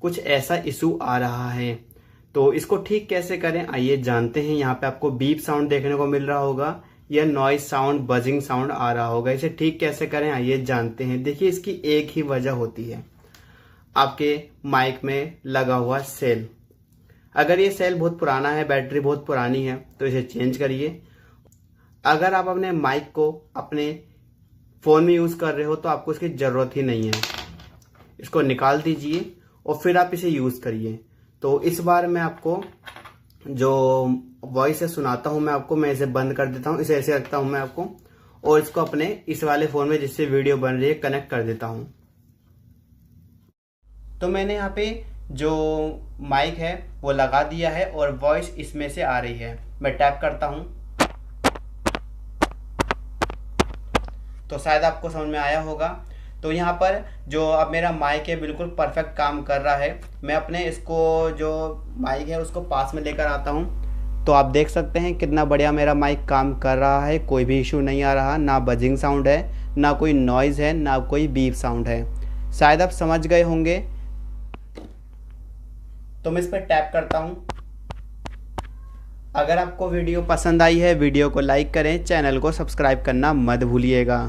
कुछ ऐसा इशू आ रहा है। तो इसको ठीक कैसे करें आइए जानते हैं। यहाँ पे आपको बीप साउंड देखने को मिल रहा होगा या नॉइज साउंड, बजिंग साउंड आ रहा होगा। इसे ठीक कैसे करें आइए जानते हैं। देखिए इसकी एक ही वजह होती है, आपके माइक में लगा हुआ सेल। अगर ये सेल बहुत पुराना है, बैटरी बहुत पुरानी है, तो इसे चेंज करिए। अगर आप अपने माइक को अपने फ़ोन में यूज़ कर रहे हो तो आपको इसकी ज़रूरत ही नहीं है। इसको निकाल दीजिए और फिर आप इसे यूज़ करिए। तो इस बार मैं आपको जो वॉइस है सुनाता हूँ, मैं इसे बंद कर देता हूँ, इसे ऐसे रखता हूँ मैं आपको, और इसको अपने इस वाले फ़ोन में जिससे वीडियो बन रही है कनेक्ट कर देता हूँ। तो मैंने यहाँ पे जो माइक है वो लगा दिया है और वॉइस इसमें से आ रही है। मैं टैप करता हूँ तो शायद आपको समझ में आया होगा। तो यहाँ पर जो अब मेरा माइक है बिल्कुल परफेक्ट काम कर रहा है। मैं अपने इसको जो माइक है उसको पास में लेकर आता हूँ, तो आप देख सकते हैं कितना बढ़िया मेरा माइक काम कर रहा है। कोई भी इशू नहीं आ रहा, ना बजिंग साउंड है, ना कोई नॉइज़ है, ना कोई बीप साउंड है। शायद आप समझ गए होंगे। तो मैं इस पर टैप करता हूँ। अगर आपको वीडियो पसंद आई है, वीडियो को लाइक करें, चैनल को सब्सक्राइब करना मत भूलिएगा।